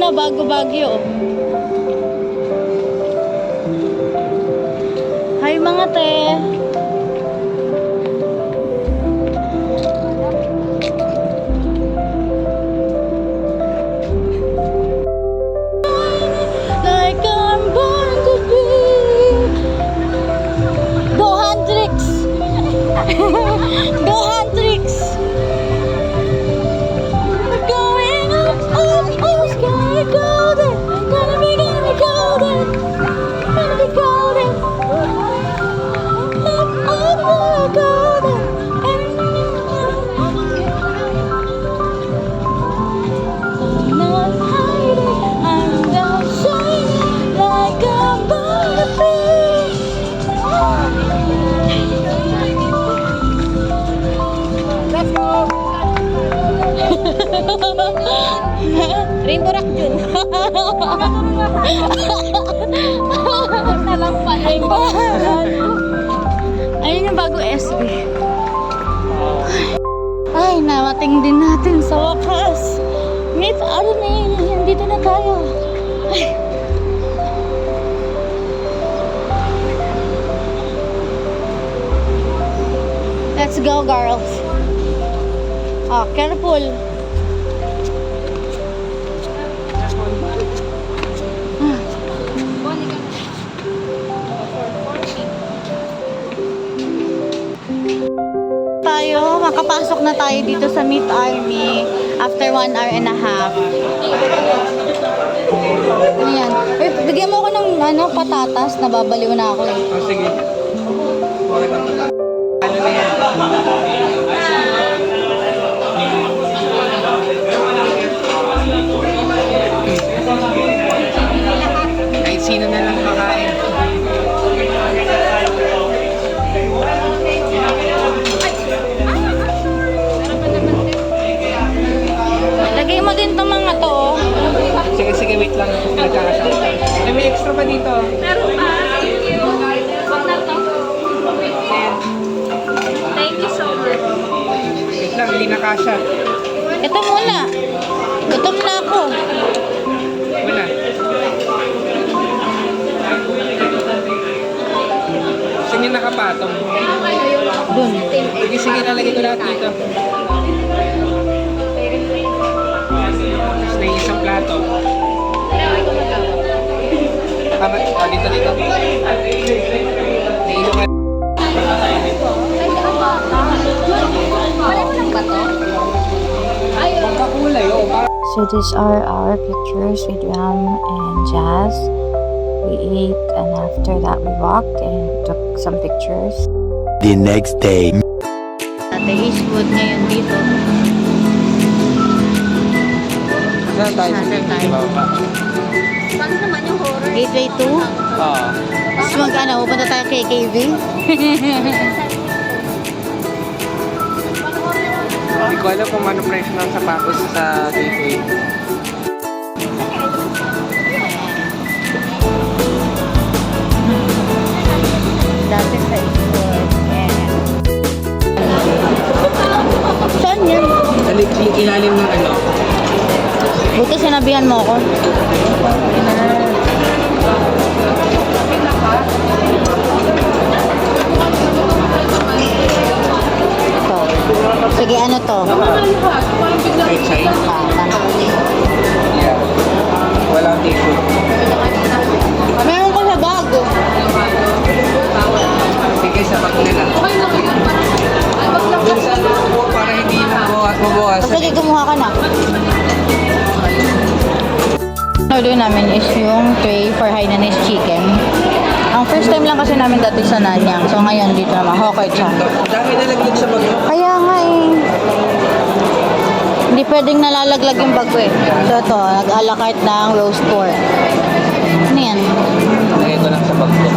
oh, bago Baguio. Hi mga te. Like I'm born to be. Go Handrix. Go Handrix. Going up, sky golden. Gonna be golden. Gonna be golden. Up, golden. Not hiding, I'm not shining like I'm born to be. Let's go. Rainbow Rock Jun. Nalang pa. Ayun yung bago SB. Ay, namating din natin sa wakas. Meet Army. Nandito na tayo. Ay. Let's go, girls. Ah, careful. Makapasok na tayo dito sa Meet Army after 1 hour and a half. Ayan. Wait, bigyan mo ako ng patatas. Nababaliw na ako. Oh, sige. Ano na yan? Kahit sino na lang makain. Lagay mo din itong mga to. Sige, sige, wait lang. Nagkakasama. May extra pa dito. Meron pa. Wag na to. Thank you so much. Wait lang, hindi nakasya. Ito muna. Gutom na ako. Wala. Gusto niyo nakapatong? Dun. Sige, sige, nalagay ko lahat dito. Tapos na yung isang plato. Tama, dito, dito. Nailo ka. Pagkakulay, oh. So these are our pictures with Ram and Jazz. We ate and after that we walked and took some pictures. The next day. Ate Eastwood ngayon dito. Saan tayo? Saan tayo? Ibaba. Paano naman yung horror? Gateway 2. Oo. Tapos pupunta tayo kay KV. Hindi ko alam kung ano presyo ng sapatos sa gateway. Dati sa Eastwood. Saan yan? Klik ilalim ng ano. Buti sinabihan mo ako. Ito. Sige, ano to? Right side? Tama. Yeah. Walang tissue. Meron ko sa bag. Sige, sa bag nila. Dun sa para hindi mabukas. Sige, kumuha ka na. Order namin is yung tray for Hainanese chicken. Ang first time lang kasi namin dati sa Nanyang. So ngayon dito naman, Hokay siya. Dami nalaglag sa bag mo. Kaya nga eh. Hindi pwedeng nalalaglag yung bag ko eh. So ito, nag-a la carte ng roast pork. Ano yan? Lagay ko lang sa bag ko.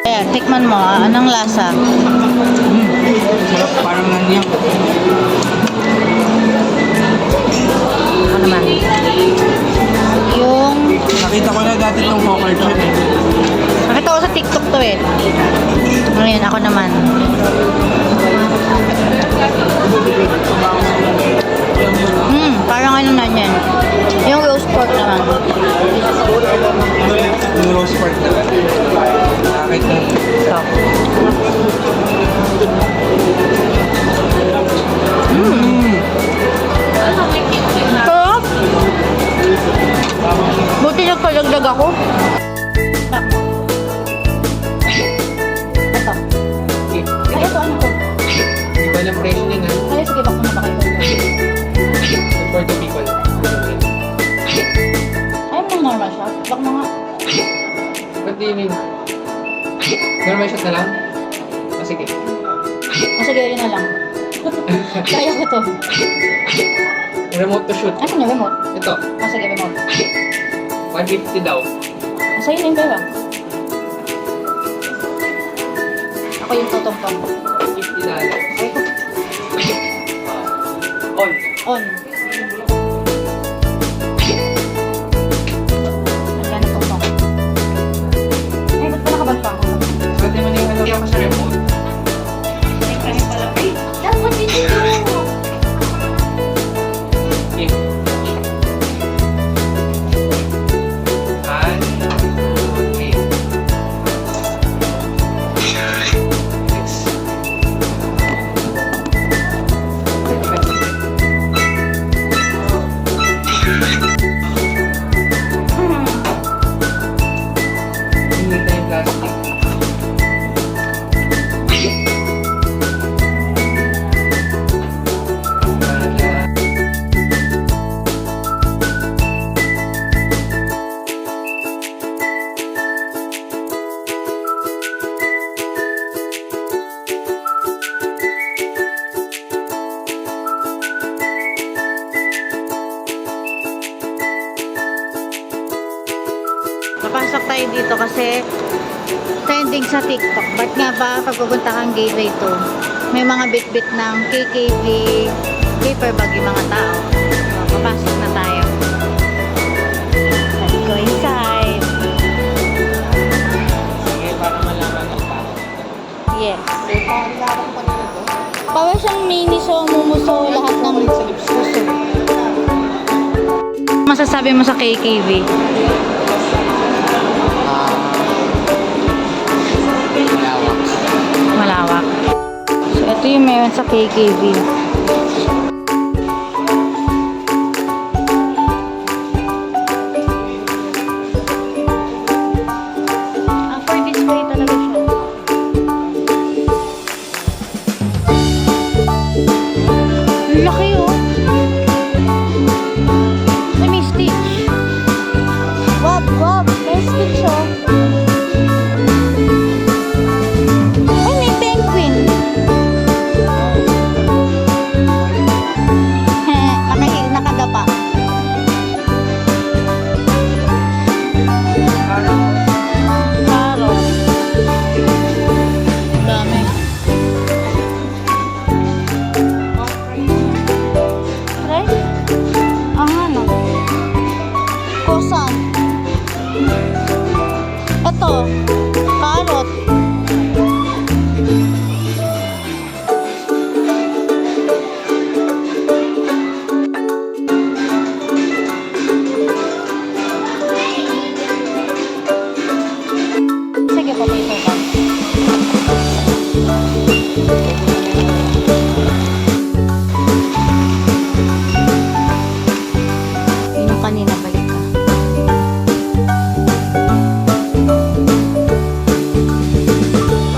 Kaya, tikman mo ah. Anong lasa? Sarap, parang nanyang. Ano naman? Yung... Nakita ko na dati itong hawker chat eh. Nakita ko sa TikTok to eh. Ngayon, ako naman. Parang ano Sarap! Buti nagkalagdag ako. Ito. Ay, ito ano to? Iba ng presyo niya na. Ay, sige, baka na baka ito. For the people. Ay, may normal shot. Baka mga... What do you mean? Normal shot na lang? Ah, sige. Sige, yun na lang. Kaya ko to. Remote to shoot. Asan yung remote? Ito. Sige, remote. 150 daw. Sa'yo na yung pera. Ako yung tutong-tong. $50. Ay, ko. On. On. Magkano tong-tong? Ay, ba't pa nakabagpa ako? Pwede mo na yung halagyan ko sa remote. Dapat dito! Okay. And, okay. Next. Hindi tayo plastic. Napasok tayo dito kasi trending sa TikTok. Ba't nga ba pag pupunta kang gateway to, may mga bit-bit ng KKV paper bag yung mga tao. So, papasok na tayo. Let's go inside. Sige, para malaman ng tao. Yes. Para siyang miniso, mumuso, lahat ng puso. Masasabi mo sa KKV? Malawak. So, ito yung meron sa KKV. For display talaga siya. Ang laki oh. Ay, may stitch. Wab, wab. May stitch oh. Ay, may penguin. Nakadapa. Parang. Dami. Right? Ano? Kosan. Ito. Carrot. Sige, potato bag. Yun yung kanina, balik ka.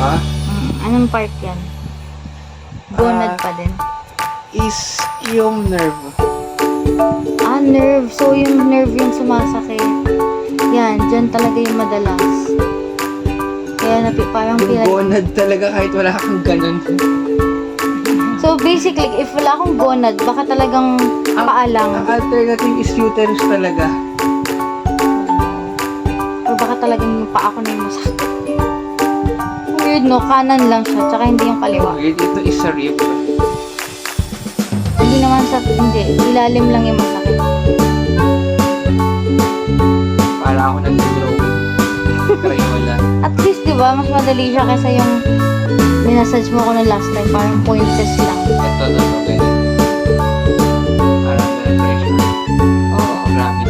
Ha? Anong part yan? Gonad pa din. Is yung nerve. Ah, nerve. So, yung nerve yung sumasakit. Yan, dyan talaga yung madalas. Kaya parang Yung gonad talaga kahit wala kang ganun. So, basically, if wala akong gonad, baka talagang paalang. Ang alternative is uterus talaga. Or baka talagang yung paa ko na yung masakit. Weird, no? Kanan lang siya, tsaka hindi yung kaliwa. Weird, ito is sa rib. Hindi naman sa, hindi. Ilalim lang yung masakit. Para ako nag-drawing. Crayola. At least, di ba, mas madali siya kaysa yung minasage mo ko ng last time. Parang pointless lang. Ito, ganyan. Parang ganun pressure. Oo. Grabe.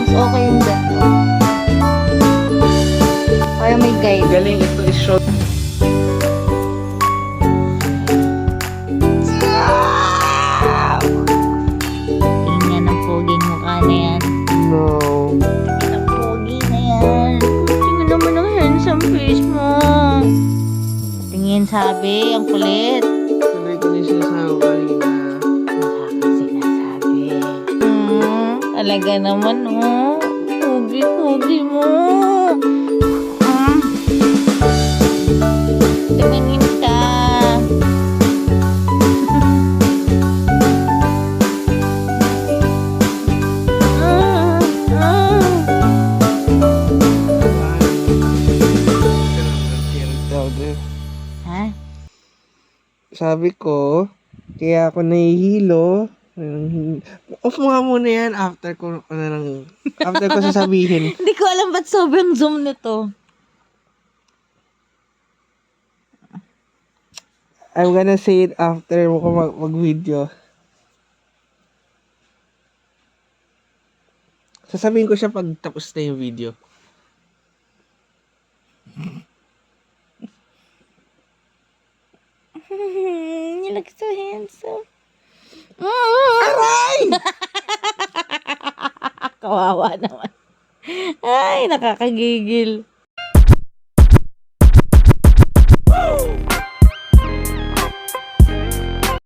Mas okay yung ganito. Para may guide. Galing ito is-show. Tingnan ang poging mukha na yan. No. Tingnan ang pogi na yan. Tingnan naman ang handsome face mo. Tingin sabi, ang kulit. Sabay ko din sinasabi kanina. Sinasabi. Talaga naman, oh. Pogi mo. Tumingin ka. Ha? Sabi ko, kaya ako nahihilo. Off mo nga muna yan after ko sasabihin. Hindi ko alam ba't sobrang zoom nito. I'm gonna say it after mo ko mag-video. Sasabihin ko siya pag tapos na yung video. You look so handsome. Aray! Kawawa naman. Ay, nakakagigil.